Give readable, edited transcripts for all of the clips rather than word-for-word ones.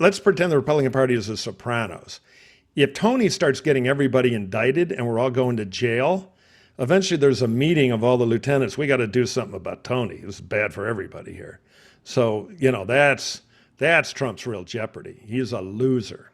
let's pretend the Republican Party is the Sopranos. If Tony starts getting everybody indicted and we're all going to jail, eventually there's a meeting of all the lieutenants. We got to do something about Tony. This is bad for everybody here. So, that's Trump's real jeopardy. He's a loser.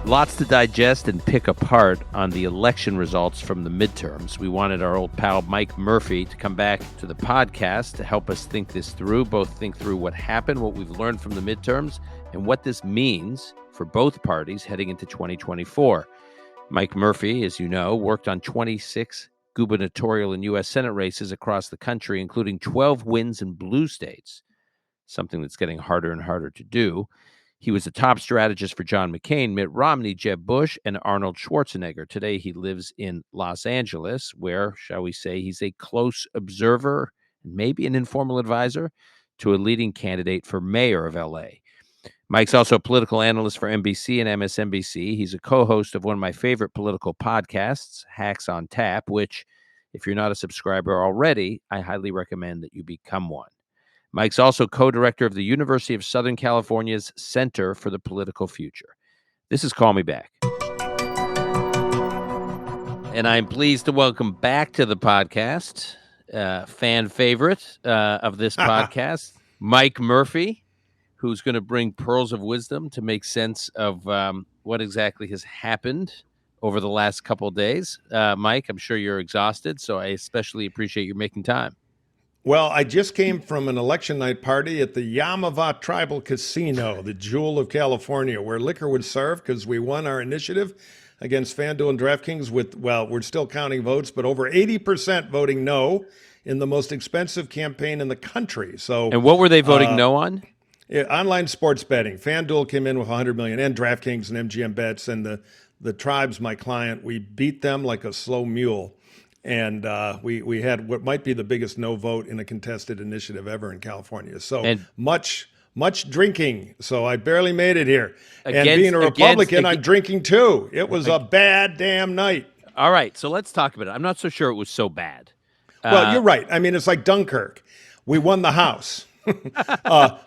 Lots to digest and pick apart on the election results from the midterms. We wanted our old pal Mike Murphy to come back to the podcast to help us think this through, both think through what happened, what we've learned from the midterms, and what this means for both parties heading into 2024. Mike Murphy, as you know, worked on 26 gubernatorial and U.S. Senate races across the country, including 12 wins in blue states, something that's getting harder and harder to do. He was a top strategist for John McCain, Mitt Romney, Jeb Bush, and Arnold Schwarzenegger. Today, he lives in Los Angeles, where, shall we say, he's a close observer and maybe an informal advisor to a leading candidate for mayor of L.A. Mike's also a political analyst for NBC and MSNBC. He's a co-host of one of my favorite political podcasts, Hacks on Tap, which, if you're not a subscriber already, I highly recommend that you become one. Mike's also co-director of the University of Southern California's Center for the Political Future. This is Call Me Back. And I'm pleased to welcome back to the podcast, fan favorite of this podcast, Mike Murphy, who's going to bring pearls of wisdom to make sense of what exactly has happened over the last couple of days. Mike, I'm sure you're exhausted, so I especially appreciate you making time. Well, I just came from an election night party at the Yamava Tribal Casino, the jewel of California, where liquor would serve because we won our initiative against FanDuel and DraftKings with, we're still counting votes, but over 80% voting no in the most expensive campaign in the country. So, and what were they voting no on? Online sports betting. FanDuel came in with $100 million, and DraftKings and MGM Bets, and the Tribes, my client, we beat them like a slow mule. And we had what might be the biggest no vote in a contested initiative ever in California. So much drinking. So I barely made it here. And being a Republican, I'm drinking too. It was a bad damn night. All right. So let's talk about it. I'm not so sure it was so bad. Well, you're right. I mean, it's like Dunkirk. We won the House.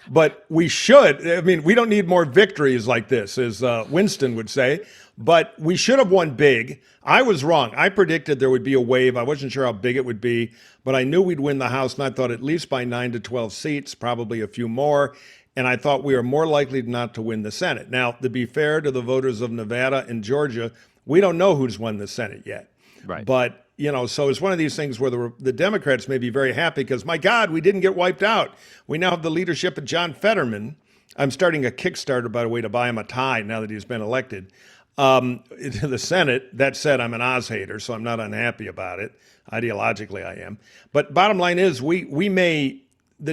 But we should. I mean, we don't need more victories like this, as Winston would say. But we should have won big. I was wrong. I predicted there would be a wave. I wasn't sure how big it would be, but I knew we'd win the House, and I thought at least by 9 to 12 seats, probably a few more. And I thought we are more likely not to win the Senate. Now, to be fair to the voters of Nevada and Georgia, we don't know who's won the Senate yet. Right. But, so it's one of these things where the Democrats may be very happy because, my God, we didn't get wiped out. We now have the leadership of John Fetterman. I'm starting a Kickstarter, by the way, to buy him a tie now that he's been elected. The Senate. That said, I'm an Oz hater, so I'm not unhappy about it. Ideologically, I am. But bottom line is, the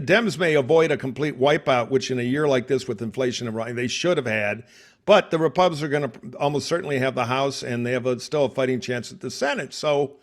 Dems may avoid a complete wipeout, which in a year like this with inflation and rising, they should have had. But the Republicans are going to almost certainly have the House, and they have still a fighting chance at the Senate. So,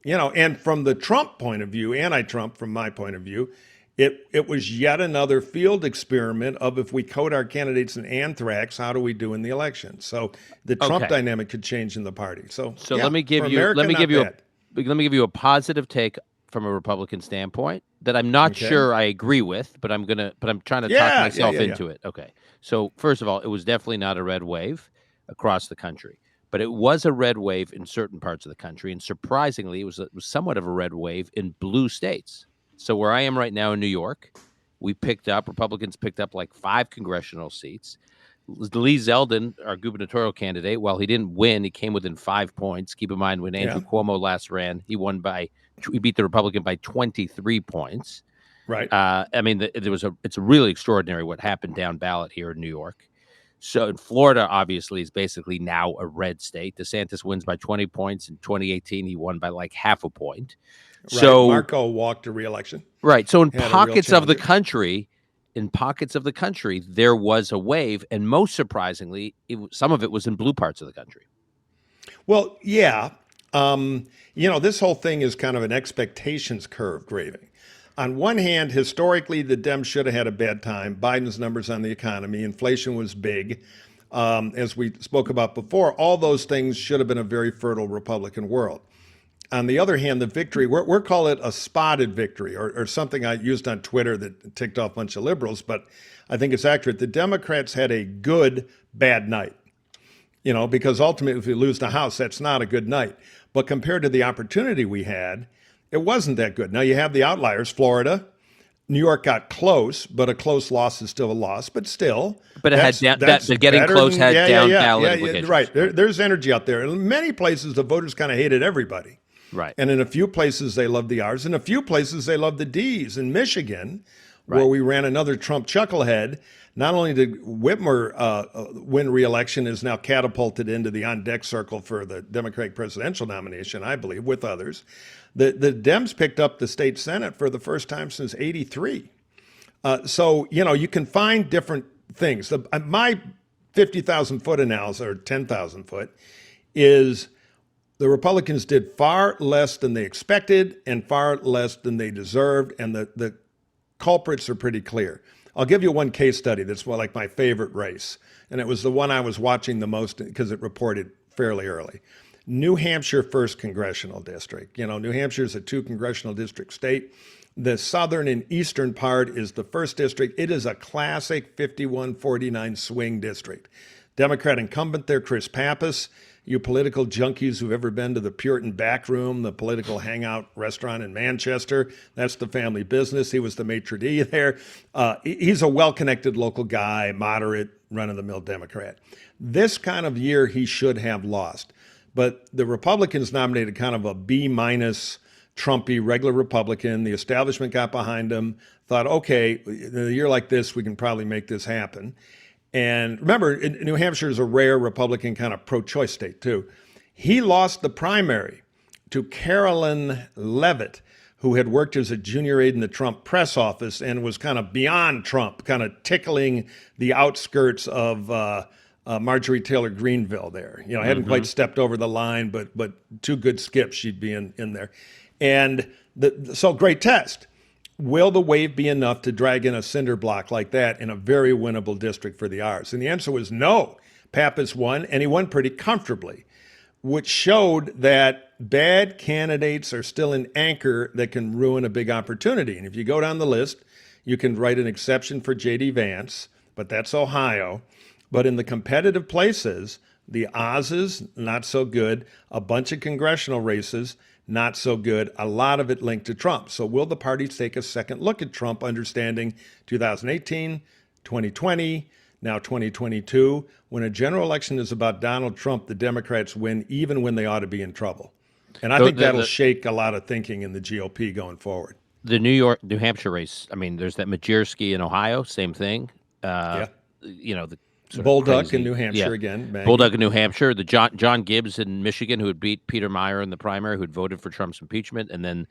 and from the Trump point of view, anti-Trump from my point of view, it was yet another field experiment of if we coat our candidates in anthrax, how do we do in the election? So the Trump dynamic could change in the party. So yeah, let me give you a positive take from a Republican standpoint that I'm not sure I agree with, but I'm trying to talk myself into it. Okay. So first of all, it was definitely not a red wave across the country, but it was a red wave in certain parts of the country, and surprisingly, it was somewhat of a red wave in blue states. So where I am right now in New York, Republicans picked up like 5 congressional seats. Lee Zeldin, our gubernatorial candidate, while he didn't win, he came within 5 points. Keep in mind, when Andrew Cuomo last ran, he beat the Republican by 23 points. Right. I mean, it's really extraordinary what happened down ballot here in New York. So in Florida, obviously, is basically now a red state. DeSantis wins by 20 points. In 2018, he won by like half a point. Right. So Marco walked to re-election. Right. So in pockets of the country, there was a wave, and most surprisingly, some of it was in blue parts of the country. Well, yeah. This whole thing is kind of an expectations curve graving. On one hand, historically, the Dems should have had a bad time. Biden's numbers on the economy, inflation was big. as we spoke about before, all those things should have been a very fertile Republican world. On the other hand, the victory, we're call it a spotted victory, or something I used on Twitter that ticked off a bunch of liberals, but I think it's accurate. The Democrats had a good, bad night, because ultimately if we lose the House, that's not a good night. But compared to the opportunity we had, it wasn't that good. Now you have the outliers, Florida. New York got close, but a close loss is still a loss, but still. But it had getting close had down ballot implications. Right. There's energy out there. In many places, the voters kind of hated everybody. Right. And in a few places, they loved the R's. In a few places, they loved the D's. In Michigan, where we ran another Trump chucklehead, not only did Whitmer win re-election, is now catapulted into the on-deck circle for the Democratic presidential nomination, I believe, with others. The Dems picked up the state Senate for the first time since '83. So, you can find different things. My 50,000-foot analysis, or 10,000 foot, is the Republicans did far less than they expected and far less than they deserved, and the culprits are pretty clear. I'll give you one case study that's like my favorite race, and it was the one I was watching the most because it reported fairly early. New Hampshire, 1st Congressional District. New Hampshire is a 2 congressional district state. The southern and eastern part is the 1st district. It is a classic 51-49 swing district. Democrat incumbent there, Chris Pappas. You political junkies who've ever been to the Puritan Back Room, the political hangout restaurant in Manchester, that's the family business. He was the maitre d' there. He's a well-connected local guy, moderate, run-of-the-mill Democrat. This kind of year, he should have lost. But the Republicans nominated kind of a B-minus Trumpy regular Republican. The establishment got behind him, thought, okay, in a year like this, we can probably make this happen. And remember, New Hampshire is a rare Republican kind of pro-choice state, too. He lost the primary to Carolyn Leavitt, who had worked as a junior aide in the Trump press office and was kind of beyond Trump, kind of tickling the outskirts of Marjorie Taylor Greeneville there. Hadn't quite stepped over the line, but 2 good skips, she'd be in there. And so great test. Will the wave be enough to drag in a cinder block like that in a very winnable district for the R's? And the answer was no. Pappas won, and he won pretty comfortably, which showed that bad candidates are still an anchor that can ruin a big opportunity. And if you go down the list, you can write an exception for J.D. Vance, but that's Ohio. But in the competitive places, the Oz's, not so good. A bunch of congressional races, not so good. A lot of it linked to Trump. So will the parties take a second look at Trump, understanding 2018, 2020, now 2022? When a general election is about Donald Trump, the Democrats win even when they ought to be in trouble. And I think that'll shake a lot of thinking in the GOP going forward. The New Hampshire race, there's that Majerski in Ohio, same thing. The Bulldog in New Hampshire again. Maggie. Bulldog in New Hampshire. The John Gibbs in Michigan, who had beat Peter Meyer in the primary, who had voted for Trump's impeachment, and then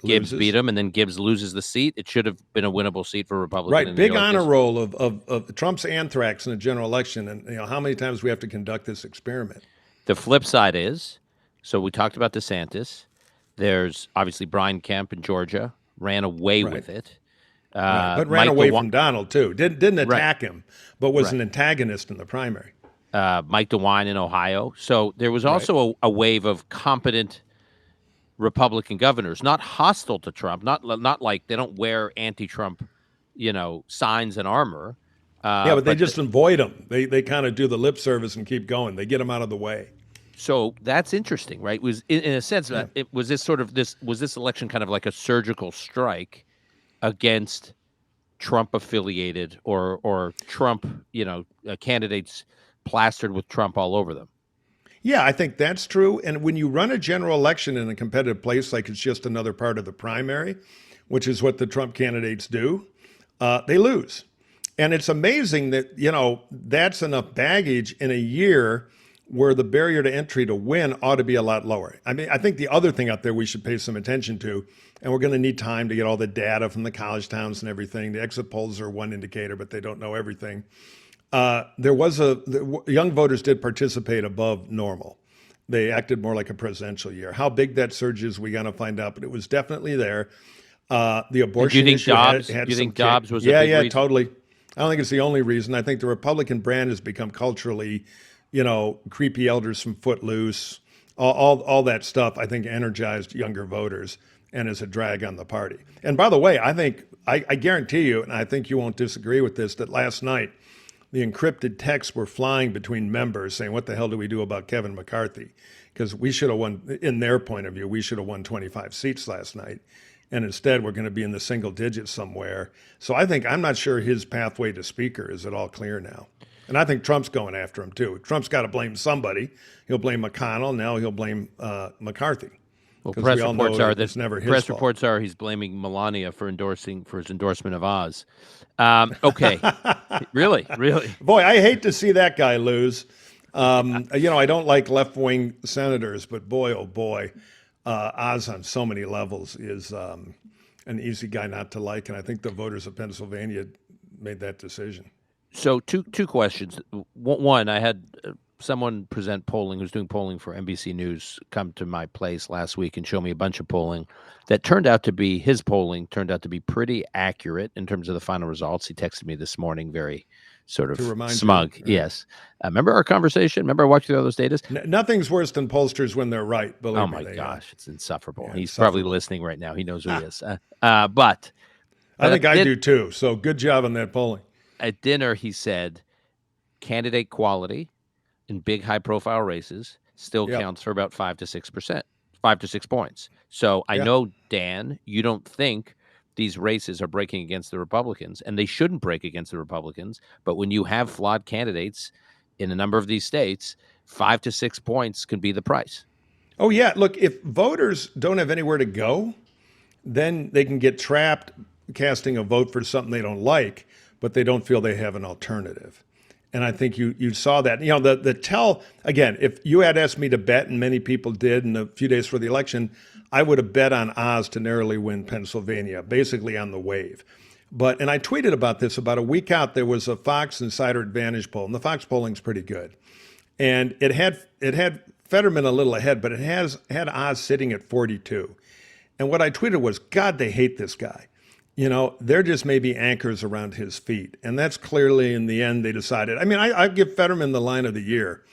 Gibbs beat him, and then Gibbs loses the seat. It should have been a winnable seat for Republicans. Right, big honor roll of Trump's anthrax in a general election, and how many times we have to conduct this experiment. The flip side is, so we talked about DeSantis. There's obviously Brian Kemp in Georgia, ran away with it. But ran away from Donald, too. Didn't attack him, but was an antagonist in the primary. Mike DeWine in Ohio. So there was also a wave of competent Republican governors, not hostile to Trump, not like they don't wear anti-Trump, signs and armor. But they just avoid him. They kind of do the lip service and keep going. They get him out of the way. So that's interesting, right? Was in a sense, was this election kind of like a surgical strike against Trump-affiliated or Trump, candidates plastered with Trump all over them? Yeah, I think that's true. And when you run a general election in a competitive place like it's just another part of the primary, which is what the Trump candidates do, they lose. And it's amazing that, that's enough baggage in a year where the barrier to entry to win ought to be a lot lower. I think the other thing out there we should pay some attention to, and we're going to need time to get all the data from the college towns and everything. The exit polls are one indicator, but they don't know everything. The young voters did participate above normal. They acted more like a presidential year. How big that surge is, we got to find out, but it was definitely there. The abortion issue had do you think some Dobbs was a big reason? Totally. I don't think it's the only reason. I think the Republican brand has become culturally, creepy elders from Footloose, all that stuff, I think energized younger voters and is a drag on the party. And by the way, I guarantee you, and I think you won't disagree with this, that last night the encrypted texts were flying between members saying, what the hell do we do about Kevin McCarthy? Because we should have won, in their point of view, we should have won 25 seats last night. And instead, we're going to be in the single digits somewhere. So I'm not sure his pathway to speaker is at all clear now. And I think Trump's going after him, too. Trump's got to blame somebody. He'll blame McConnell. Now he'll blame McCarthy. Well, press reports are it's never his fault. Reports are he's blaming Melania for his endorsement of Oz. Okay, really. Boy, I hate to see that guy lose. I don't like left-wing senators, but boy, oh boy, Oz on so many levels is an easy guy not to like, and I think the voters of Pennsylvania made that decision. So two questions. One, I had someone present polling who's doing polling for NBC News come to my place last week and show me a bunch of polling that his polling turned out to be pretty accurate in terms of the final results. He texted me this morning, very sort of smug. You. Yes. Remember our conversation? Remember I walked through all those data? Nothing's worse than pollsters when they're right. Believe me. Oh my gosh, it's insufferable. Yeah, He's probably listening right now. He knows who he is. But I think I do too. So good job on that polling. At dinner, he said, candidate quality in big, high-profile races still counts for about 5 to 6%, 5 to 6 points. So I know, Dan, you don't think these races are breaking against the Republicans, and they shouldn't break against the Republicans. But when you have flawed candidates in a number of these states, 5 to 6 points can be the price. Oh, yeah. Look, if voters don't have anywhere to go, then they can get trapped casting a vote for something they don't like, but they don't feel they have an alternative. And I think you saw that. The tell, again, if you had asked me to bet, and many people did in a few days for the election, I would have bet on Oz to narrowly win Pennsylvania, basically on the wave. And I tweeted about this about a week out. There was a Fox Insider Advantage poll, and the Fox polling's pretty good. And it had Fetterman a little ahead, but it had Oz sitting at 42. And what I tweeted was, God, they hate this guy. They're just maybe anchors around his feet. And that's clearly, in the end, they decided. I mean, I give Fetterman the line of the year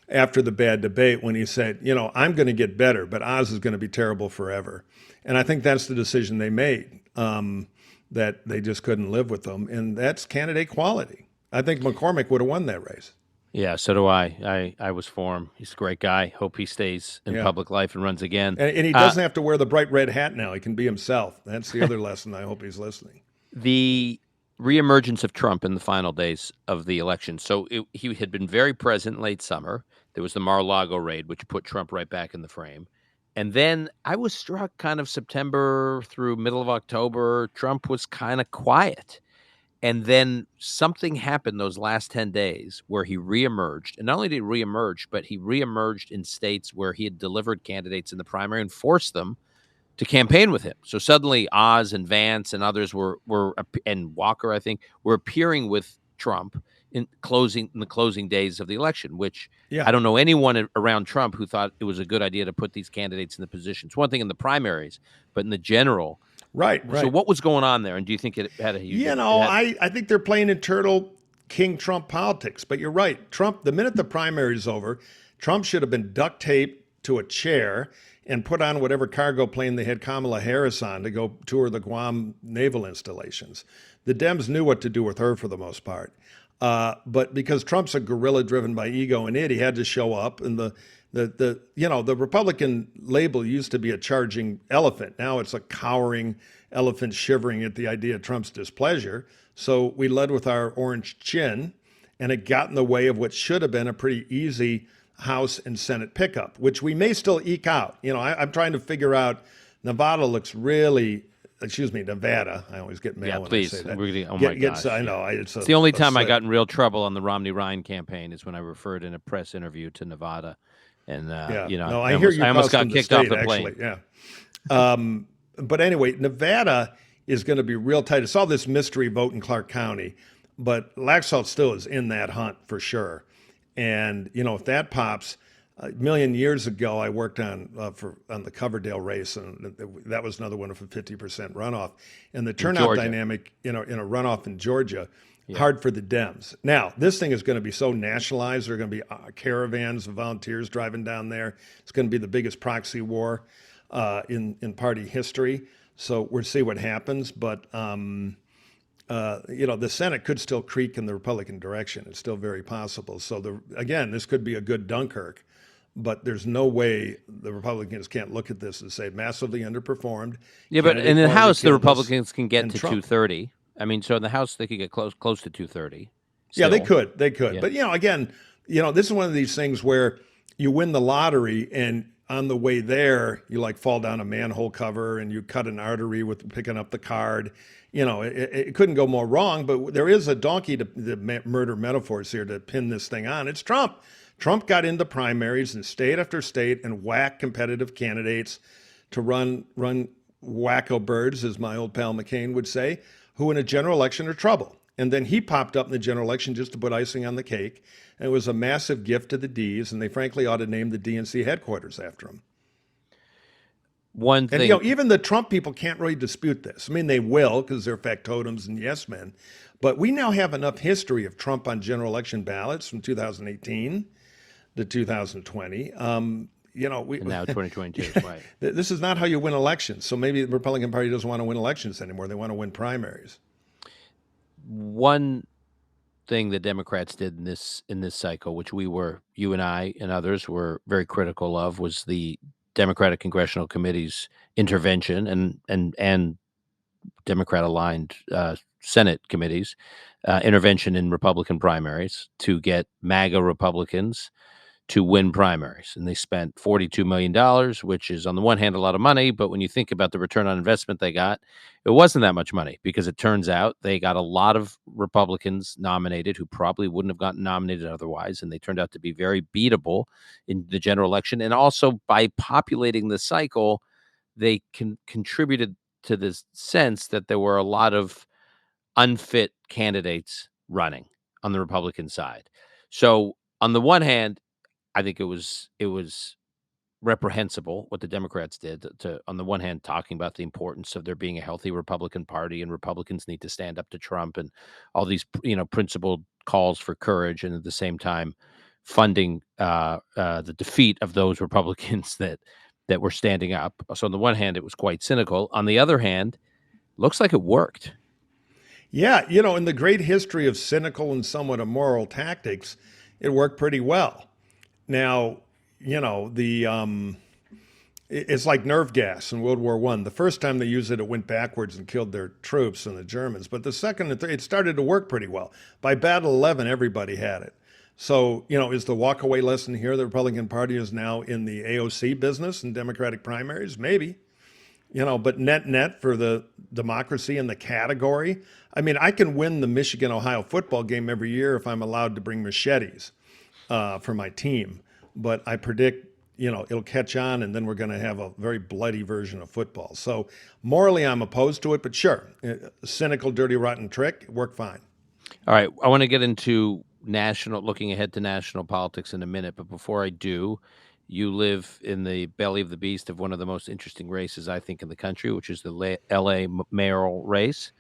after the bad debate when he said, I'm going to get better, but Oz is going to be terrible forever. And I think that's the decision they made, that they just couldn't live with them. And that's candidate quality. I think McCormick would have won that race. Yeah, so do I. I was for him. He's a great guy. Hope he stays in public life and runs again. And he doesn't have to wear the bright red hat now. He can be himself. That's the other lesson. I hope he's listening. The reemergence of Trump in the final days of the election. So he had been very present late summer. There was the Mar-a-Lago raid, which put Trump right back in the frame. And then I was struck kind of September through middle of October, Trump was kind of quiet. And then something happened those last 10 days where he reemerged. And not only did he reemerge, but he reemerged in states where he had delivered candidates in the primary and forced them to campaign with him. So suddenly Oz and Vance and others and Walker, I think, were appearing with Trump in the closing days of the election, which I don't know anyone around Trump who thought it was a good idea to put these candidates in the positions. One thing in the primaries, but in the general. Right. So what was going on there? And do you think it had a huge... I think they're playing internal King Trump politics. But you're right. Trump, the minute the primary is over, Trump should have been duct taped to a chair and put on whatever cargo plane they had Kamala Harris on to go tour the Guam naval installations. The Dems knew what to do with her for the most part. But because Trump's a gorilla driven by ego and he had to show up. And the Republican label used to be a charging elephant. Now it's a cowering elephant shivering at the idea of Trump's displeasure. So we led with our orange chin, and it got in the way of what should have been a pretty easy House and Senate pickup, which we may still eke out. I'm trying to figure out. Nevada looks really... Nevada. I always get mail when I say that. My gosh. I know. It's the only time I got in real trouble on the Romney-Ryan campaign is when I referred in a press interview to Nevada. And, I almost got kicked off the plane. Actually, but anyway, Nevada is going to be real tight. It's all this mystery vote in Clark County, but Laxalt still is in that hunt for sure. And, if that pops... A million years ago, I worked on the Coverdale race, and that was another one of a 50% runoff. And the turnout dynamic, in a runoff in Georgia, Yeah. hard for the Dems. Now, this thing is going to be so nationalized. There are going to be caravans of volunteers driving down there. It's going to be the biggest proxy war in party history. So we'll see what happens. But, the Senate could still creak in the Republican direction. It's still very possible. So, again, this could be a good Dunkirk. But there's no way the Republicans can't look at this and say massively underperformed. Yeah, but in the House, the Republicans can get to Trump. 230. I mean, so in the House, they could get close to 230. Yeah, they could. Yeah. But, again, this is one of these things where you win the lottery and on the way there, you like fall down a manhole cover and you cut an artery with picking up the card. It couldn't go more wrong, but there is a donkey to the murder metaphors here to pin this thing on. It's Trump. Trump got into primaries in state after state and whacked competitive candidates to run wacko birds, as my old pal McCain would say, who in a general election are trouble. And then he popped up in the general election just to put icing on the cake. And it was a massive gift to the Ds, and they frankly ought to name the DNC headquarters after him. One thing, and even the Trump people can't really dispute this. I mean, they will because they're factotums and yes men. But we now have enough history of Trump on general election ballots from 2018 to 2020. and now 2022, right? This is not how you win elections. So maybe the Republican Party doesn't want to win elections anymore. They want to win primaries. One thing the Democrats did in this cycle, which you and I and others were very critical of, was the Democratic Congressional Committee's intervention and Democrat-aligned Senate committees intervention in Republican primaries to get MAGA Republicans to win primaries. And they spent $42 million, which is on the one hand a lot of money, but when you think about the return on investment they got, it wasn't that much money, because it turns out they got a lot of Republicans nominated who probably wouldn't have gotten nominated otherwise, and they turned out to be very beatable in the general election. And also by populating the cycle, they contributed to this sense that there were a lot of unfit candidates running on the Republican side. So on the one hand, I think it was reprehensible what the Democrats did to on the one hand, talking about the importance of there being a healthy Republican Party and Republicans need to stand up to Trump and all these, principled calls for courage, and at the same time funding the defeat of those Republicans that were standing up. So on the one hand, it was quite cynical. On the other hand, looks like it worked. Yeah, in the great history of cynical and somewhat immoral tactics, it worked pretty well. Now, it's like nerve gas in World War I. The first time they used it, it went backwards and killed their troops and the Germans. But the second and third, it started to work pretty well. By Battle 11, everybody had it. So, is the walkaway lesson here the Republican Party is now in the AOC business in Democratic primaries? Maybe. But net for the democracy and the category. I mean, I can win the Michigan-Ohio football game every year if I'm allowed to bring machetes for my team. But I predict, it'll catch on, and then we're going to have a very bloody version of football. So morally, I'm opposed to it, but sure, cynical, dirty, rotten trick, it worked fine. All right, I want to get into looking ahead to national politics in a minute, but before I do, you live in the belly of the beast of one of the most interesting races, I think, in the country, which is the LA mayoral race.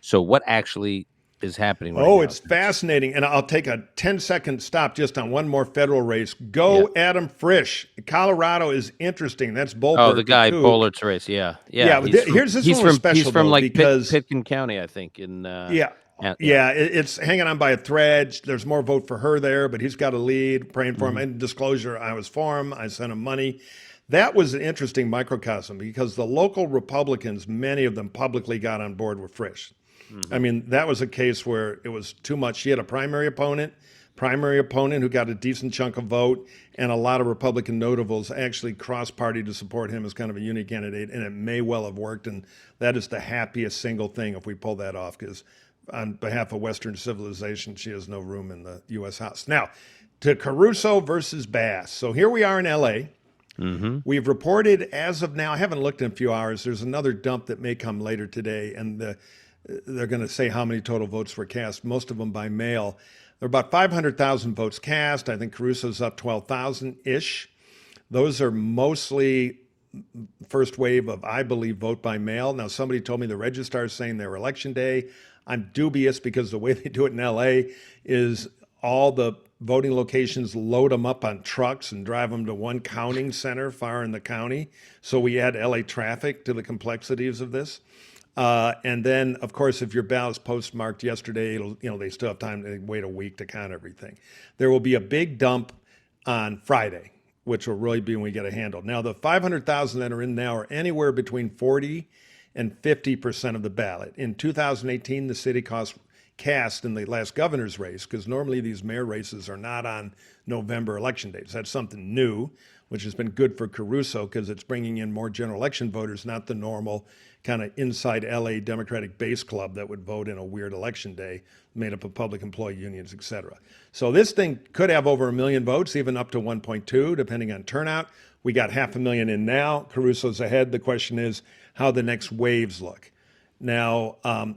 So what actually is happening right now? Oh, it's fascinating. And I'll take a 10-second stop just on one more federal race. Go Adam Frisch. Colorado is interesting. That's Boebert. Oh, the guy Boehlert's race. Yeah. Here's this one special. He's from like because Pitkin County, I think. It's hanging on by a thread. There's more vote for her there, but he's got a lead. Praying for him. And disclosure, I was for him. I sent him money. That was an interesting microcosm because the local Republicans, many of them publicly got on board with Frisch. Mm-hmm. I mean, that was a case where it was too much. She had a primary opponent who got a decent chunk of vote, and a lot of Republican notables actually cross-party to support him as kind of a unique candidate, and it may well have worked, and that is the happiest single thing if we pull that off, because on behalf of Western civilization, she has no room in the U.S. House. Now, to Caruso versus Bass. So here we are in L.A. Mm-hmm. We've reported as of now, I haven't looked in a few hours, there's another dump that may come later today, and they're going to say how many total votes were cast, most of them by mail. There are about 500,000 votes cast. I think Caruso's up 12,000-ish. Those are mostly first wave of, I believe, vote by mail. Now, somebody told me the registrar is saying their election day. I'm dubious because the way they do it in LA is all the voting locations load them up on trucks and drive them to one counting center far in the county. So we add LA traffic to the complexities of this. And then, of course, if your ballot's postmarked yesterday, they still have time to wait a week to count everything. There will be a big dump on Friday, which will really be when we get a handle. Now, the 500,000 that are in now are anywhere between 40 and 50% of the ballot. In 2018, the city cast in the last governor's race, because normally these mayor races are not on November election dates. That's something new, which has been good for Caruso because it's bringing in more general election voters, not the normal kind of inside LA Democratic base club that would vote in a weird election day made up of public employee unions, et cetera. So this thing could have over 1 million votes, even up to 1.2, depending on turnout. We got 500,000 in now. Caruso's ahead. The question is how the next waves look. Now,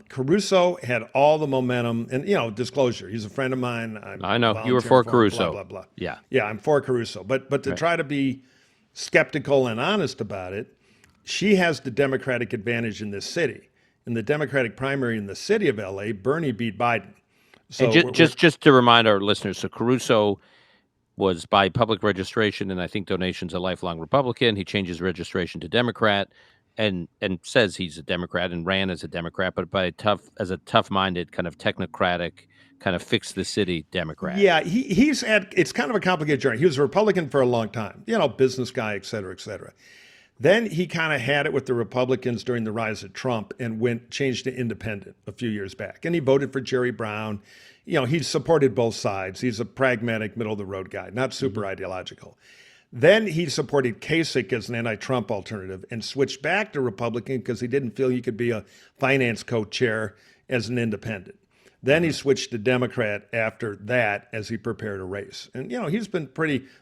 Caruso had all the momentum, and disclosure. He's a friend of mine. I know you were for Caruso. Blah, blah, blah. Yeah, I'm for Caruso. But to try to be skeptical and honest about it, she has the Democratic advantage in this city. In the Democratic primary in the city of LA, Bernie beat Biden. So just to remind our listeners, so Caruso was by public registration and I think donations a lifelong Republican. He changed his registration to Democrat. And says he's a Democrat and ran as a Democrat, but as a tough-minded kind of technocratic, kind of fix the city Democrat. Yeah, it's kind of a complicated journey. He was a Republican for a long time, business guy, et cetera, et cetera. Then he kind of had it with the Republicans during the rise of Trump and changed to independent a few years back. And he voted for Jerry Brown. He supported both sides. He's a pragmatic, middle-of-the-road guy, not super ideological. Then he supported Kasich as an anti-Trump alternative and switched back to Republican because he didn't feel he could be a finance co-chair as an independent. Then he switched to Democrat after that as he prepared a race. And, he's been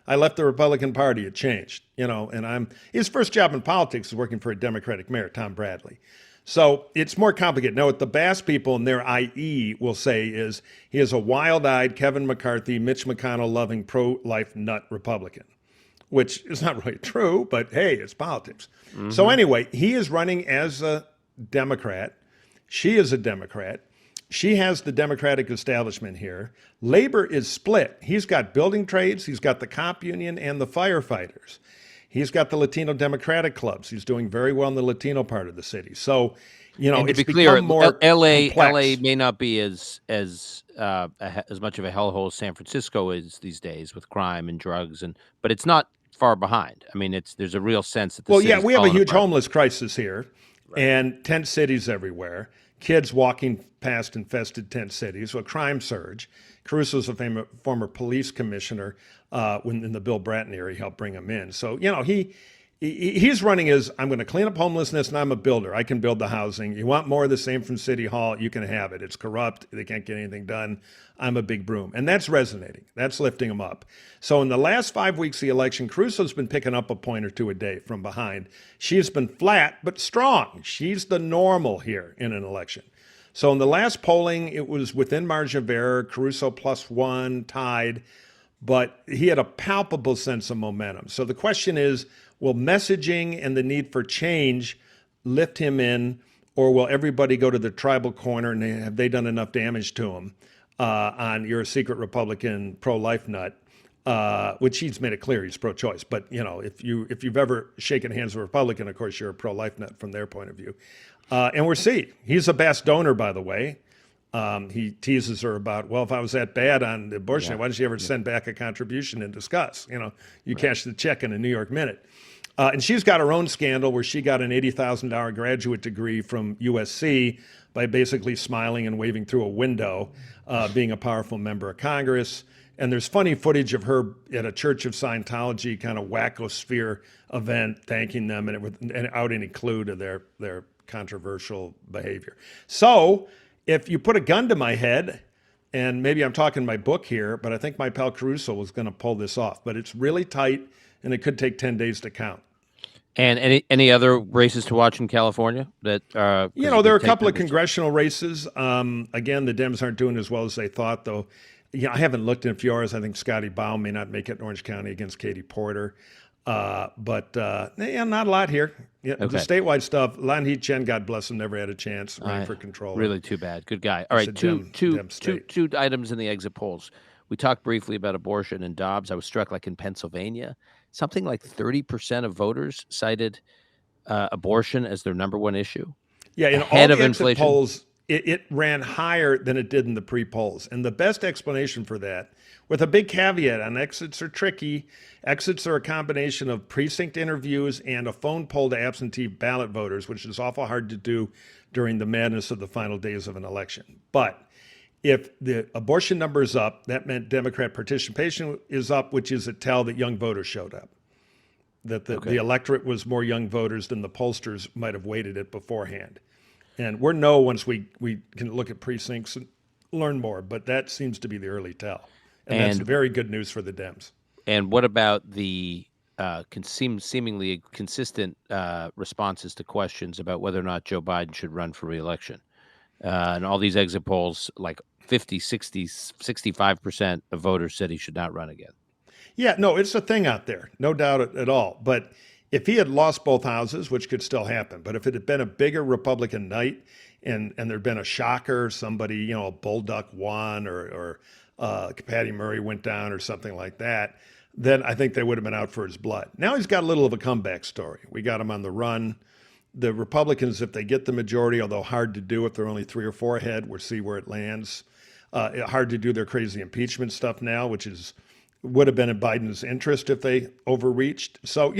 I left the Republican Party, it changed, and his first job in politics is working for a Democratic mayor, Tom Bradley. So it's more complicated. Now, what the Bass people and their IE will say is he is a wild-eyed Kevin McCarthy, Mitch McConnell-loving pro-life nut Republican, which is not really true, but hey, it's politics. Mm-hmm. So anyway, he is running as a Democrat. She is a Democrat. She has the Democratic establishment here. Labor is split. He's got building trades. He's got the cop union and the firefighters. He's got the Latino Democratic clubs. He's doing very well in the Latino part of the city. So, and it's to be clear, more LA complex. may not be as much of a hellhole as San Francisco is these days with crime and drugs, but it's not far behind. I mean, there's a real sense that we have a huge homeless crisis here, right, and tent cities everywhere. Kids walking past infested tent cities, a crime surge. Caruso's a former police commissioner when in the Bill Bratton era, he helped bring him in. So, he's running as, I'm going to clean up homelessness and I'm a builder. I can build the housing. You want more of the same from City Hall, you can have it. It's corrupt. They can't get anything done. I'm a big broom. And that's resonating. That's lifting him up. So in the last 5 weeks of the election, Caruso's been picking up a point or two a day from behind. She's been flat, but strong. She's the normal here in an election. So in the last polling, it was within margin of error, Caruso +1, tied, but he had a palpable sense of momentum. So the question is, will messaging and the need for change lift him in, or will everybody go to the tribal corner and have they done enough damage to him on you're a secret Republican pro-life nut, which he's made it clear he's pro-choice. But, if you've ever shaken hands with a Republican, of course, you're a pro-life nut from their point of view. And we'll see. He's a Bass donor, by the way. He teases her about, well, if I was that bad on the abortion, why didn't you ever send back a contribution and discuss? You cash the check in a New York minute. And she's got her own scandal where she got an $80,000 graduate degree from USC by basically smiling and waving through a window, being a powerful member of Congress. And there's funny footage of her at a Church of Scientology kind of wackosphere event, thanking them and without any clue to their controversial behavior. So if you put a gun to my head, and maybe I'm talking my book here, but I think my pal Caruso was going to pull this off. But it's really tight, and it could take 10 days to count. And any other races to watch in California that there are a couple of congressional races. Again, the Dems aren't doing as well as they thought, though. I haven't looked in a few hours. I think Scotty Baum may not make it in Orange County against Katie Porter. Yeah, not a lot here. Yeah, the Okay. statewide stuff, Lan Hee Chen, God bless him, never had a chance running for controller. Really too bad. Good guy. All right, a two dem state. items in the exit polls. We talked briefly about abortion and Dobbs. I was struck, like in Pennsylvania, something like 30% of voters cited abortion as their number one issue, Yeah, in all ahead the of exit inflation. polls, it ran higher than it did in the pre-polls. And the best explanation for that, with a big caveat on exits are tricky. Exits are a combination of precinct interviews and a phone poll to absentee ballot voters, which is awful hard to do during the madness of the final days of an election. But if the abortion number is up, that meant Democrat participation is up, which is a tell that young voters showed up. That the electorate was more young voters than the pollsters might have weighted it beforehand. And we'll know once we can look at precincts and learn more, but that seems to be the early tell. And that's very good news for the Dems. And what about the seemingly consistent responses to questions about whether or not Joe Biden should run for re-election? And all these exit polls, like 50, 60, 65% of voters said he should not run again. Yeah, no, it's a thing out there, no doubt at all. But if he had lost both houses, which could still happen, but if it had been a bigger Republican night and there'd been a shocker, somebody, a Bolduc won or Patty Murray went down or something like that, then I think they would have been out for his blood. Now he's got a little of a comeback story. We got him on the run. The Republicans, if they get the majority, although hard to do if they're only 3 or 4 ahead, we'll see where it lands. Hard to do their crazy impeachment stuff now, which would have been in Biden's interest if they overreached. So,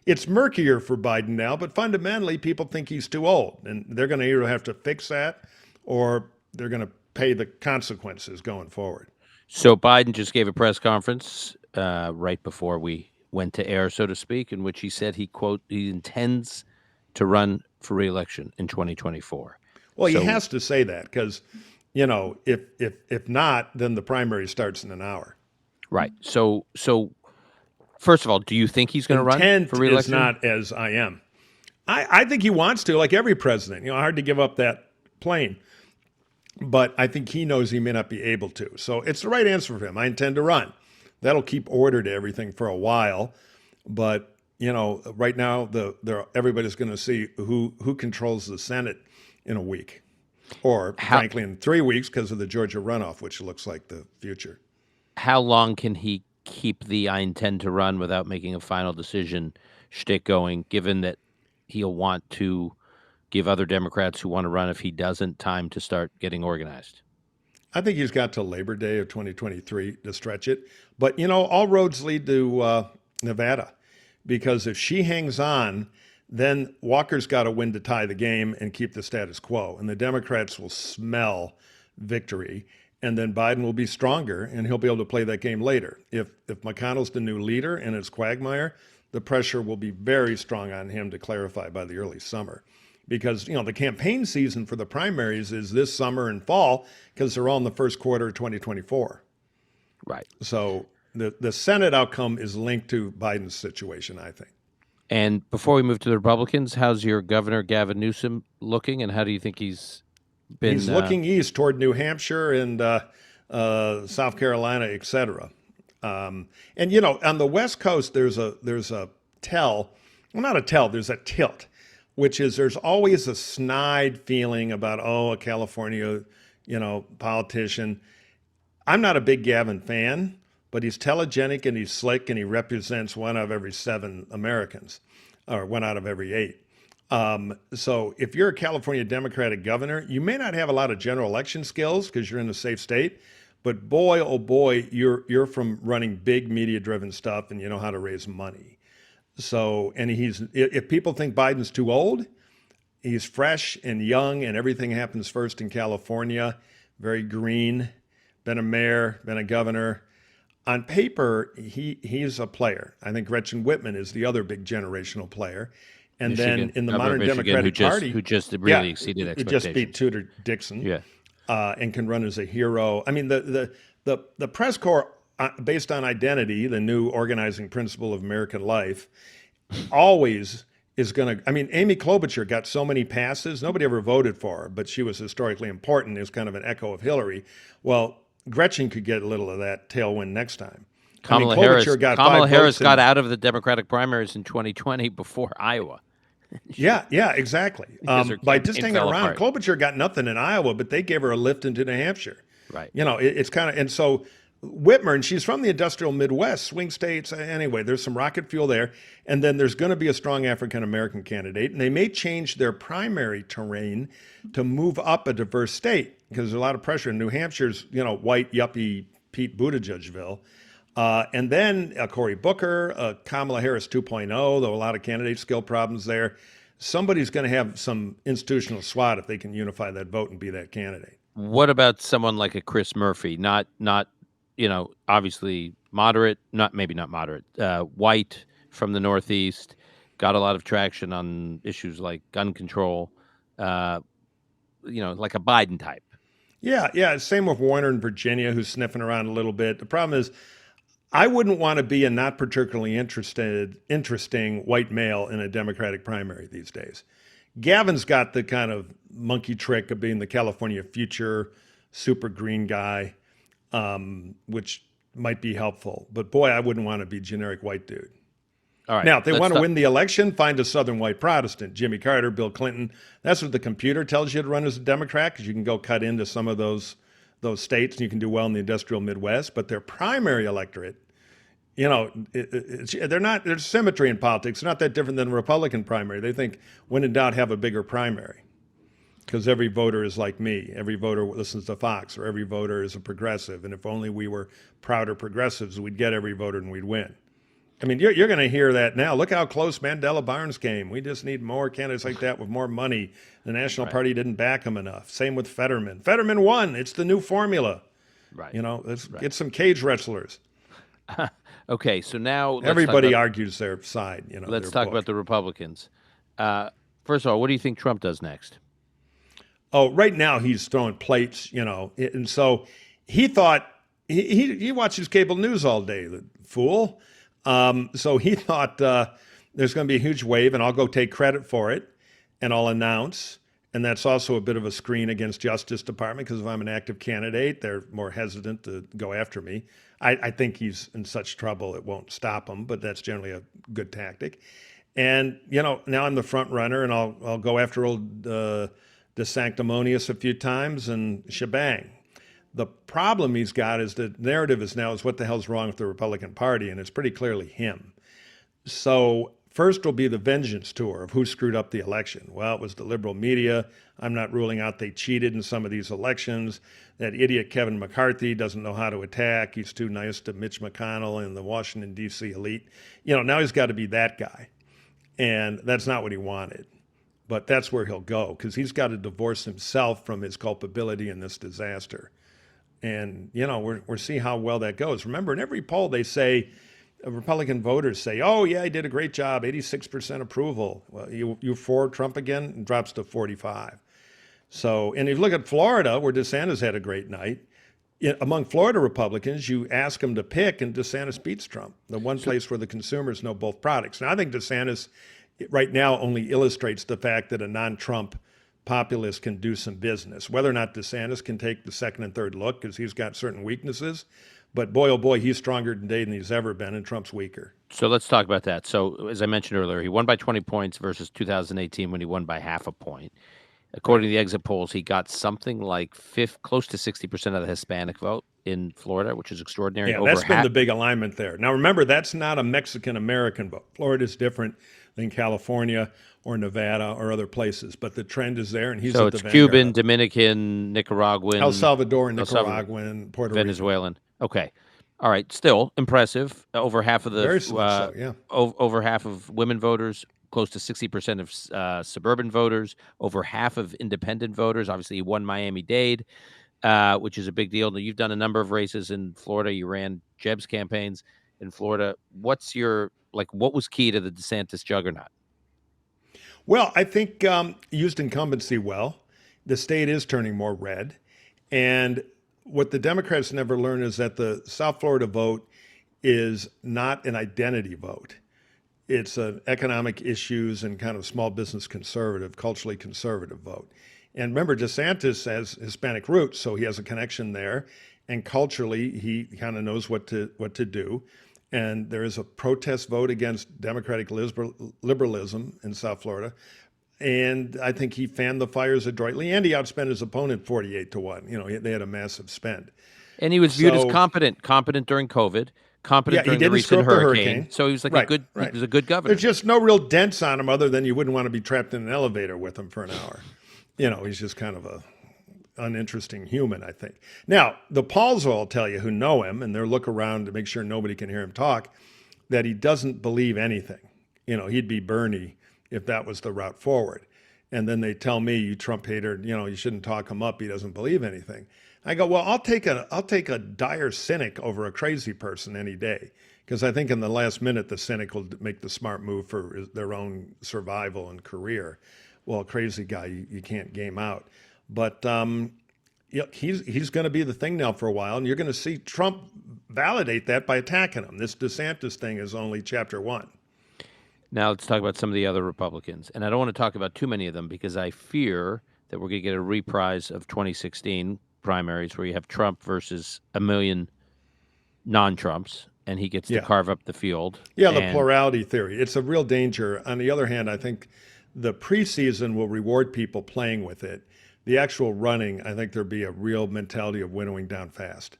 it's murkier for Biden now, but fundamentally people think he's too old, and they're going to either have to fix that or they're going to pay the consequences going forward. So Biden just gave a press conference right before we went to air, so to speak, in which he said he intends to run for re-election in 2024. Well, he has to say that because, if not, then the primary starts in an hour. Right. So first of all, do you think he's going to run for re-election? Is not as I am. I think he wants to, like every president. Hard to give up that plane. But I think he knows he may not be able to. So it's the right answer for him. I intend to run. That'll keep order to everything for a while. But, right now, everybody's going to see who controls the Senate in a week. Or, frankly, in 3 weeks because of the Georgia runoff, which looks like the future. How long can he keep the I intend to run without making a final decision shtick going, given that he'll want to give other Democrats who want to run, if he doesn't, time to start getting organized? I think he's got till Labor Day of 2023 to stretch it. But, all roads lead to Nevada, because if she hangs on, then Walker's got to win to tie the game and keep the status quo. And the Democrats will smell victory. And then Biden will be stronger, and he'll be able to play that game later. If McConnell's the new leader and it's Quagmire, the pressure will be very strong on him to clarify by the early summer. Because, the campaign season for the primaries is this summer and fall because they're all in the first quarter of 2024. Right. So the Senate outcome is linked to Biden's situation, I think. And before we move to the Republicans, how's your governor, Gavin Newsom, looking, and how do you think he's been? He's looking east toward New Hampshire and South Carolina, et cetera. And, on the West Coast, there's a tell. Well, not a tell, there's a tilt, which is there's always a snide feeling about, a California, politician. I'm not a big Gavin fan, but he's telegenic and he's slick and he represents 1 out of every 7 Americans, or 1 out of every 8. So if you're a California Democratic governor, you may not have a lot of general election skills because you're in a safe state, but boy, oh boy, you're from running big media-driven stuff and you know how to raise money. So, and if people think Biden's too old, he's fresh and young and everything happens first in California, very green, been a mayor, been a governor. On paper, he's a player. I think Gretchen Whitman is the other big generational player. And Michigan, then in the modern Democratic Party, who just really exceeded expectations. Who just beat Tudor Dixon, and can run as a hero. I mean, the press corps, based on identity, the new organizing principle of American life, always is going to. I mean, Amy Klobuchar got so many passes. Nobody ever voted for her, but she was historically important. It was kind of an echo of Hillary. Well, Gretchen could get a little of that tailwind next time. Kamala Klobuchar got Kamala 5 Harris votes got out of the Democratic primaries in 2020 before Iowa. Yeah, exactly. Because her By campaign just hanging fell around, apart. Klobuchar got nothing in Iowa, but they gave her a lift into New Hampshire. Right. It's kind of, and so Whitmer, and she's from the industrial Midwest, swing states. Anyway, there's some rocket fuel there. And then there's going to be a strong African-American candidate. And they may change their primary terrain to move up a diverse state because there's a lot of pressure. In New Hampshire's, white, yuppie Pete Buttigiegville. And then Cory Booker, Kamala Harris 2.0, though a lot of candidate skill problems there. Somebody's going to have some institutional SWAT if they can unify that vote and be that candidate. What about someone like a Chris Murphy? Not obviously moderate, maybe not moderate, white from the Northeast, got a lot of traction on issues like gun control, like a Biden type. Yeah. Same with Warner in Virginia, who's sniffing around a little bit. The problem is, I wouldn't want to be a not particularly interesting white male in a Democratic primary these days. Gavin's got the kind of monkey trick of being the California future super green guy, which might be helpful. But boy, I wouldn't want to be generic white dude. All right. Now, if they want to win the election, find a Southern white Protestant, Jimmy Carter, Bill Clinton. That's what the computer tells you to run as a Democrat, because you can go cut into some of those states and you can do well in the industrial Midwest. But their primary electorate, there's symmetry in politics. It's not that different than a Republican primary. They think, when in doubt, have a bigger primary. Because every voter is like me. Every voter listens to Fox, or every voter is a progressive. And if only we were prouder progressives, we'd get every voter and we'd win. I mean, you're going to hear that now. Look how close Mandela Barnes came. We just need more candidates like that with more money. The National Party didn't back him enough. Same with Fetterman. Fetterman won. It's the new formula. Right. Let's get some cage wrestlers. Okay, so now everybody argues their side. Let's talk about the Republicans. First of all, what do you think Trump does next? Oh, right now he's throwing plates, and so he thought he watches cable news all day, the fool. So he thought there's going to be a huge wave, and I'll go take credit for it, and I'll announce. And that's also a bit of a screen against Justice Department, because if I'm an active candidate, they're more hesitant to go after me. I think he's in such trouble it won't stop him, but that's generally a good tactic. And now I'm the front runner, and I'll go after old DeSanctimonious a few times and shebang. The problem he's got is the narrative is what the hell's wrong with the Republican Party, and it's pretty clearly him. So first will be the vengeance tour of who screwed up the election. Well, it was the liberal media. I'm not ruling out they cheated in some of these elections. That idiot Kevin McCarthy doesn't know how to attack. He's too nice to Mitch McConnell and the Washington, D.C. elite. Now he's got to be that guy. And that's not what he wanted. But that's where he'll go, because he's got to divorce himself from his culpability in this disaster. And, we'll see how well that goes. Remember, in every poll, they say, Republican voters say, oh, yeah, he did a great job, 86% approval. Well, you for Trump again? It drops to 45. So, and if you look at Florida, where DeSantis had a great night, among Florida Republicans, you ask them to pick, and DeSantis beats Trump, the one place where the consumers know both products. Now, I think DeSantis right now only illustrates the fact that a non-Trump populist can do some business. Whether or not DeSantis can take the second and third look, because he's got certain weaknesses, but boy, oh boy, he's stronger today than he's ever been, and Trump's weaker. So let's talk about that. So as I mentioned earlier, he won by 20 points versus 2018 when he won by half a point. According to the exit polls, he got something like close to 60% of the Hispanic vote in Florida, which is extraordinary. Yeah, that's been the big alignment there. Now, remember, that's not a Mexican-American vote. Florida's different than California or Nevada or other places, but the trend is there, and he's so at the it's Cuban, Dominican, Nicaraguan, El Salvadoran, Nicaraguan, Puerto Venezuelan. Okay. All right. Still impressive. Over half of the over half of women voters, close to 60% of suburban voters, over half of independent voters. Obviously, he won Miami-Dade, which is a big deal. Now, you've done a number of races in Florida. You ran Jeb's campaigns in Florida. What was key to the DeSantis juggernaut? Well, I think he used incumbency well. The state is turning more red. And what the Democrats never learn is that the South Florida vote is not an identity vote. It's an economic issues and kind of small business conservative, culturally conservative vote. And remember, DeSantis has Hispanic roots, so he has a connection there. and culturally he kind of knows what to do. And there is a protest vote against Democratic liberalism in South Florida. And I think he fanned the fires adroitly, and he outspent his opponent 48-1. You know, they had a massive spend. And he was viewed as competent during COVID, competent during the recent hurricane. So he was like he was a good governor. There's just no real dents on him other than you wouldn't want to be trapped in an elevator with him for an hour. You know, he's just kind of a uninteresting human, I think. Now, the Pauls will tell you, who know him, and they'll look around to make sure nobody can hear him talk, that he doesn't believe anything. You know, he'd be Bernie if that was the route forward. And then they tell me, you Trump hater, you know, you shouldn't talk him up. He doesn't believe anything. I go, well, I'll take a dire cynic over a crazy person any day, because I think in the last minute the cynic will make the smart move for their own survival and career. Well, a crazy guy you can't game out. But he's going to be the thing now for a while, and you're going to see Trump validate that by attacking him. This DeSantis thing is only chapter 1. Now let's talk about some of the other Republicans. And I don't want to talk about too many of them because I fear that we're going to get a reprise of 2016 primaries where you have Trump versus a million non-Trumps, and he gets to carve up the field. Yeah, the plurality theory. It's a real danger. On the other hand, I think the preseason will reward people playing with it. The actual running, I think there'll be a real mentality of winnowing down fast.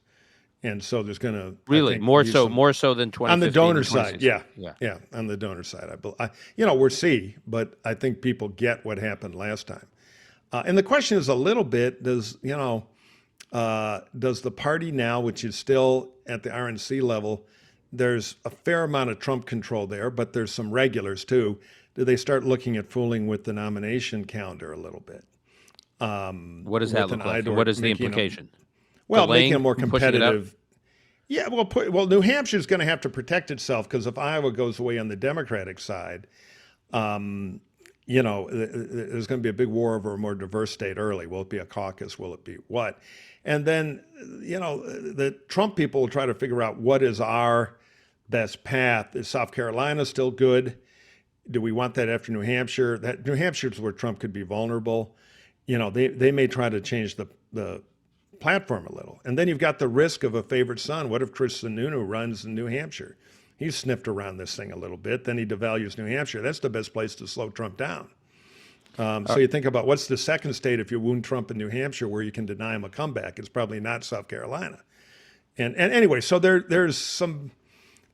And so there's going to really more so than 2015 on the donor side. Yeah, on the donor side. We'll see, but I think people get what happened last time. And the question is a little bit: does the party now, which is still at the RNC level, there's a fair amount of Trump control there, but there's some regulars too. Do they start looking at fooling with the nomination calendar a little bit? What does that look like? What is the implication? Making it more competitive. Yeah, New Hampshire's going to have to protect itself, because if Iowa goes away on the Democratic side, there's going to be a big war over a more diverse state early. Will it be a caucus? Will it be what? And then, the Trump people will try to figure out what is our best path. Is South Carolina still good? Do we want that after New Hampshire? New Hampshire's where Trump could be vulnerable. They may try to change the platform a little. And then you've got the risk of a favorite son. What if Chris Sununu runs in New Hampshire? He's sniffed around this thing a little bit. Then he devalues New Hampshire. That's the best place to slow Trump down. So you think about what's the second state if you wound Trump in New Hampshire where you can deny him a comeback. It's probably not South Carolina. And anyway, so there's going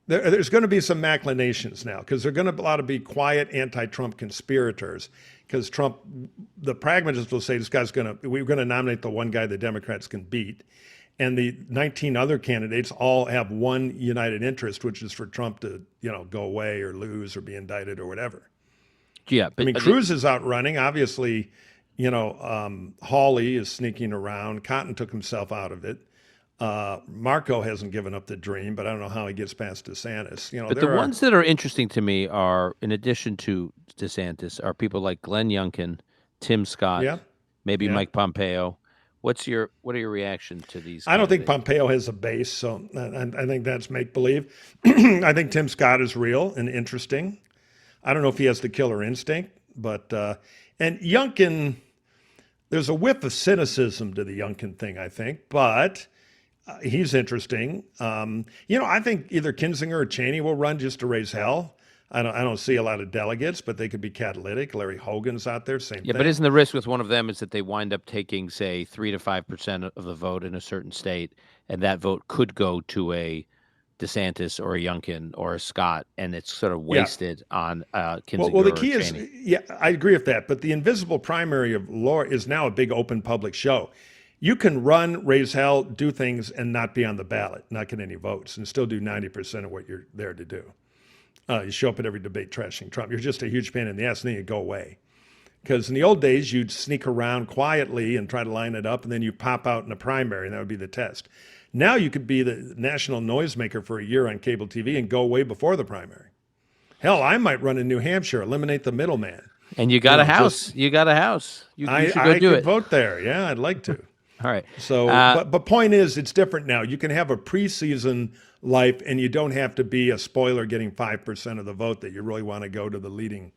to be some machlinations now, because they're going to be quiet anti-Trump conspirators. Because Trump, the pragmatists will say we're going to nominate the one guy the Democrats can beat. And the 19 other candidates all have one united interest, which is for Trump to, go away or lose or be indicted or whatever. Yeah. But, Cruz is out running. Obviously, Hawley is sneaking around. Cotton took himself out of it. Marco hasn't given up the dream, but I don't know how he gets past DeSantis. But the ones that are interesting to me are, in addition to DeSantis, are people like Glenn Youngkin, Tim Scott, maybe Mike Pompeo. What are your reactions to these? I don't think Pompeo has a base, so I think that's make-believe. I think Tim Scott is real and interesting. I don't know if he has the killer instinct, but and Youngkin, there's a whiff of cynicism to the Youngkin thing, I think, but he's interesting. I think either Kinzinger or Cheney will run just to raise hell. I don't see a lot of delegates, but they could be catalytic. Larry Hogan's out there, same thing. Yeah, but isn't the risk with one of them is that they wind up taking, say, 3 to 5% of the vote in a certain state, and that vote could go to a DeSantis or a Youngkin or a Scott, and it's sort of wasted on Kinzinger. Well, the key is, I agree with that, but the invisible primary of law is now a big open public show. You can run, raise hell, do things, and not be on the ballot, not get any votes, and still do 90% of what you're there to do. You show up at every debate trashing Trump. You're just a huge pain in the ass, and then you go away. Because in the old days, you'd sneak around quietly and try to line it up, and then you pop out in a primary, and that would be the test. Now you could be the national noisemaker for a year on cable TV and go away before the primary. Hell, I might run in New Hampshire, eliminate the middleman. And you got a house. You got a house. You should go do it. I could vote there. Yeah, I'd like to. All right. So, but point is, it's different now. You can have a preseason life, and you don't have to be a spoiler getting 5% of the vote that you really want to go to the leading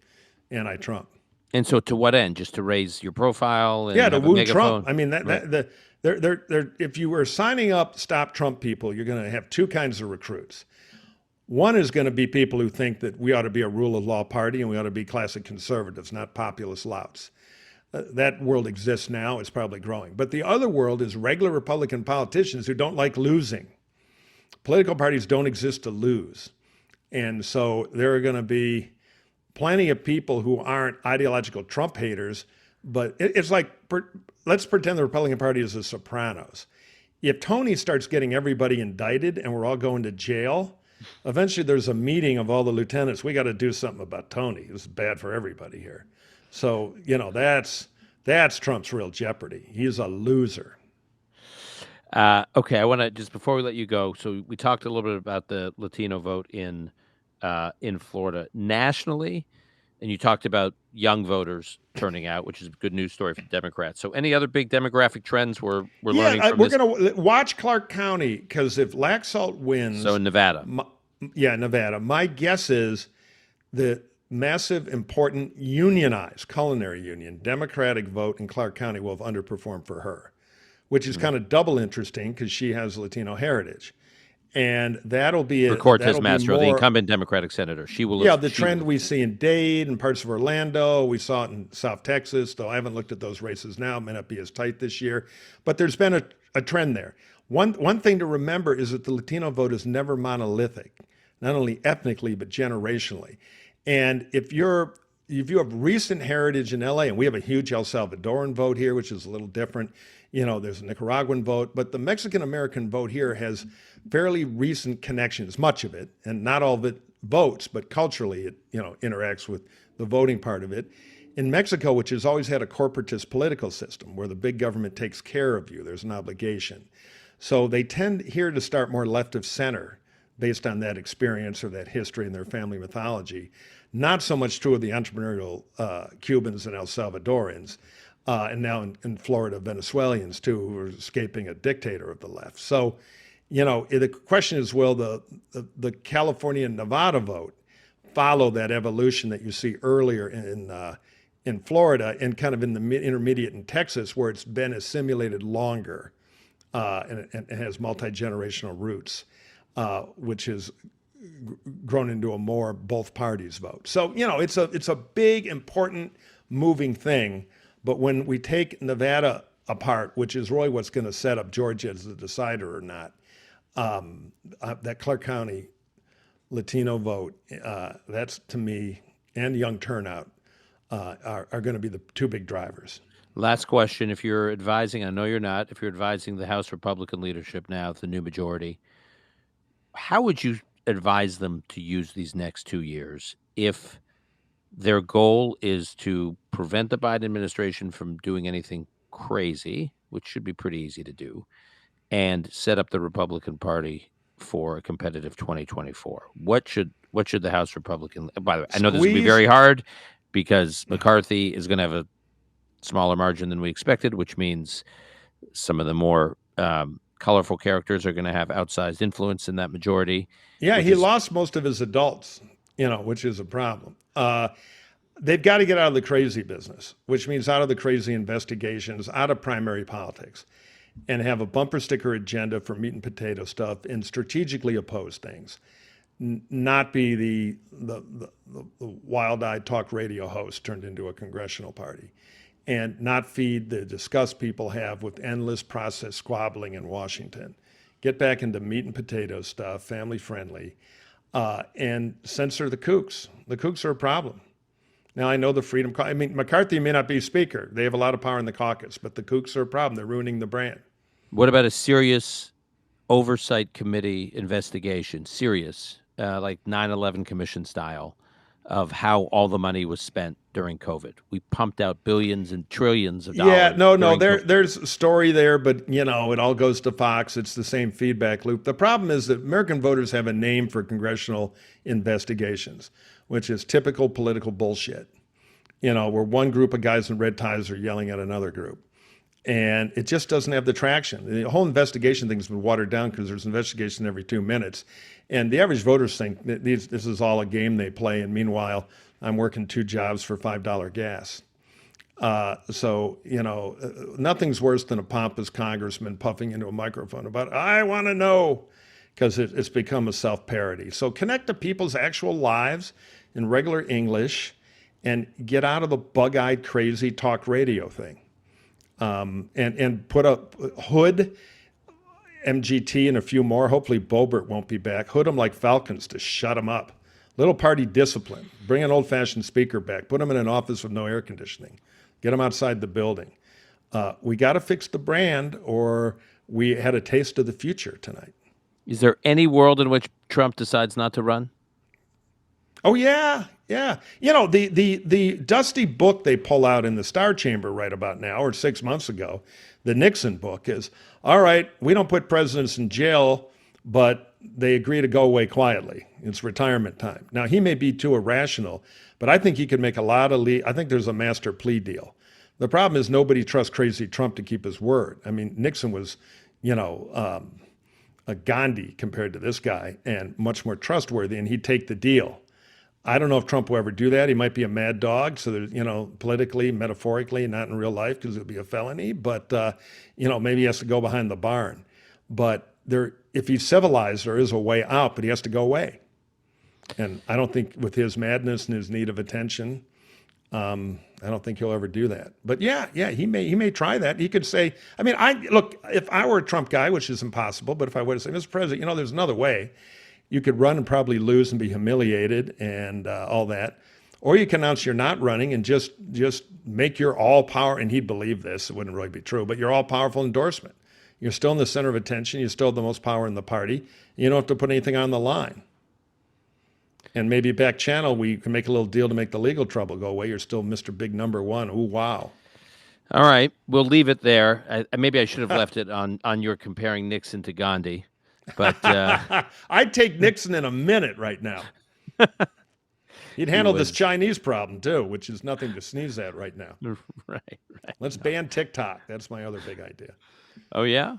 anti-Trump. And so, to what end? Just to raise your profile? And to wound Trump. I mean, if you were signing up Stop Trump people, you're going to have two kinds of recruits. One is going to be people who think that we ought to be a rule of law party and we ought to be classic conservatives, not populist louts. That world exists now. It's probably growing. But the other world is regular Republican politicians who don't like losing. Political parties don't exist to lose. And so there are going to be plenty of people who aren't ideological Trump haters, but it's like, let's pretend the Republican Party is the Sopranos. If Tony starts getting everybody indicted and we're all going to jail, eventually there's a meeting of all the lieutenants. We got to do something about Tony. This is bad for everybody here. So, that's Trump's real jeopardy. He's a loser. Okay, I want to just before we let you go. So we talked a little bit about the Latino vote in Florida nationally, and you talked about young voters turning out, which is a good news story for Democrats. So any other big demographic trends we're learning from we're this? going to watch Clark County because if Laxalt wins, So in Nevada, Nevada. My guess is the massive, important unionized culinary union Democratic vote in Clark County will have underperformed for her, which is kind of double interesting because she has Latino heritage. And that'll be for Cortez Masto, the incumbent Democratic senator. She will. Yeah, the trend we see in Dade and parts of Orlando. We saw it in South Texas, though I haven't looked at those races now. It may not be as tight this year. But there's been a trend there. One thing to remember is that the Latino vote is never monolithic, not only ethnically, but generationally. And if you have recent heritage in LA, and we have a huge El Salvadoran vote here, which is a little different. There's a Nicaraguan vote, but the Mexican-American vote here has fairly recent connections, much of it, and not all of it votes, but culturally it, interacts with the voting part of it. In Mexico, which has always had a corporatist political system where the big government takes care of you, there's an obligation. So they tend here to start more left of center based on that experience or that history in their family mythology. Not so much true of the entrepreneurial Cubans and El Salvadorans, and now in Florida, Venezuelans too, who are escaping a dictator of the left. So, the question is, will the California and Nevada vote follow that evolution that you see earlier in Florida and kind of in the intermediate in Texas, where it's been assimilated longer and has multi-generational roots, which has grown into a more both parties vote. So, it's a big, important, moving thing. But when we take Nevada apart, which is really what's going to set up Georgia as the decider or not, that Clark County Latino vote, that's to me, and young turnout, are going to be the two big drivers. Last question. If you're advising, I know you're not, if you're advising the House Republican leadership now, the new majority, how would you advise them to use these next 2 years if their goal is to prevent the Biden administration from doing anything crazy, which should be pretty easy to do, and set up the Republican Party for a competitive 2024? What should the House Republican? By the way, I know this will be very hard because McCarthy is going to have a smaller margin than we expected, which means some of the more colorful characters are going to have outsized influence in that majority. Yeah, he lost most of his adults, which is a problem. They've got to get out of the crazy business, which means out of the crazy investigations, out of primary politics, and have a bumper sticker agenda for meat and potato stuff and strategically oppose things. Not be the wild-eyed talk radio host turned into a congressional party, and not feed the disgust people have with endless process squabbling in Washington. Get back into meat and potato stuff, family-friendly, and censor the kooks. The kooks are a problem. Now, I know McCarthy may not be speaker. They have a lot of power in the caucus, but the kooks are a problem. They're ruining the brand. What about a serious oversight committee investigation, like 9/11 commission style, of how all the money was spent during COVID? We pumped out billions and trillions of dollars. Yeah, no, there's a story there, but it all goes to Fox. It's the same feedback loop. The problem is that American voters have a name for congressional investigations, which is typical political bullshit. Where one group of guys in red ties are yelling at another group. And it just doesn't have the traction. The whole investigation thing has been watered down because there's an investigation every 2 minutes. And the average voters think this is all a game they play. And meanwhile, I'm working 2 jobs for $5 gas. So, nothing's worse than a pompous congressman puffing into a microphone about, I want to know, because it's become a self-parody. So connect to people's actual lives in regular English and get out of the bug-eyed, crazy talk radio thing. And put up Hood, MGT, and a few more. Hopefully Boebert won't be back. Hood them like falcons to shut them up. Little party discipline. Bring an old-fashioned speaker back. Put them in an office with no air conditioning. Get them outside the building. We got to fix the brand, or we had a taste of the future tonight. Is there any world in which Trump decides not to run? Oh, yeah. The dusty book they pull out in the Star Chamber right about now, or 6 months ago, the Nixon book, is, all right, we don't put presidents in jail, but they agree to go away quietly. It's retirement time. Now, he may be too irrational, but I think he could make a lot of I think there's a master plea deal. The problem is nobody trusts crazy Trump to keep his word. I mean, Nixon was, a Gandhi compared to this guy, and much more trustworthy, and he'd take the deal. I don't know if Trump will ever do that. He might be a mad dog, so there's, politically, metaphorically, not in real life because it would be a felony, but, maybe he has to go behind the barn. But if he's civilized, there is a way out, but he has to go away. And I don't think with his madness and his need of attention, I don't think he'll ever do that. But yeah, he may try that. He could say, if I were a Trump guy, which is impossible, but if I were to say, Mr. President, there's another way. You could run and probably lose and be humiliated and all that. Or you can announce you're not running and just make your all-power, and he'd believe this, it wouldn't really be true, but your all-powerful endorsement. You're still in the center of attention. You still have the most power in the party. You don't have to put anything on the line. And maybe back channel, we can make a little deal to make the legal trouble go away. You're still Mr. Big Number One. Ooh, wow. All right. We'll leave it there. Maybe I should have left it on your comparing Nixon to Gandhi. But I'd take Nixon in a minute right now. He'd handle this Chinese problem, too, which is nothing to sneeze at right now. Right. Let's ban TikTok. That's my other big idea. Oh, yeah?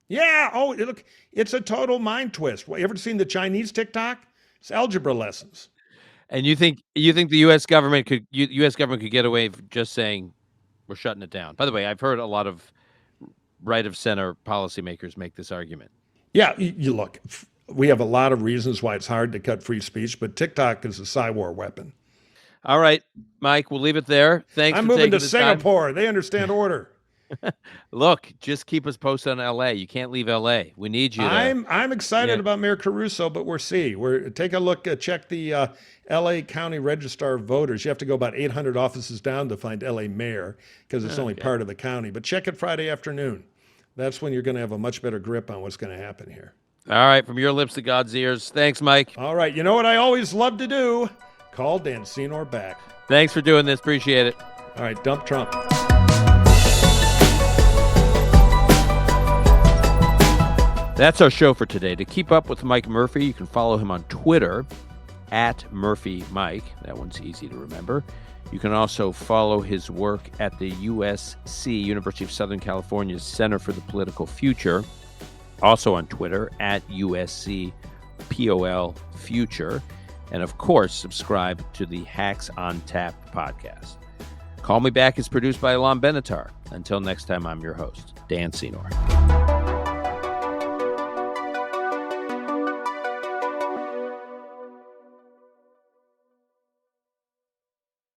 Yeah. Oh, look, it's a total mind twist. You ever seen the Chinese TikTok? It's algebra lessons. And you think the U.S. government could get away with just saying we're shutting it down? By the way, I've heard a lot of right of center policymakers make this argument. Yeah, you look. We have a lot of reasons why it's hard to cut free speech, but TikTok is a cyber weapon. All right, Mike, we'll leave it there. Thanks. I'm for moving to the Singapore. Time. They understand order. Look, just keep us posted on L.A. You can't leave L.A. We need you. I'm excited about Mayor Caruso, but we'll see. Take a look. Check the L.A. County Register of Voters. You have to go about 800 offices down to find L.A. Mayor because it's only part of the county. But check it Friday afternoon. That's when you're going to have a much better grip on what's going to happen here. All right, from your lips to God's ears. Thanks, Mike. All right, you know what I always love to do? Call Dan Senor back. Thanks for doing this. Appreciate it. All right, dump Trump. That's our show for today. To keep up with Mike Murphy, you can follow him on Twitter @MurphyMike. That one's easy to remember. You can also follow his work at the USC, University of Southern California's Center for the Political Future, also on Twitter @USCPOLFuture. And of course, subscribe to the Hacks on Tap podcast. Call Me Back is produced by Alon Benatar. Until next time, I'm your host, Dan Senor.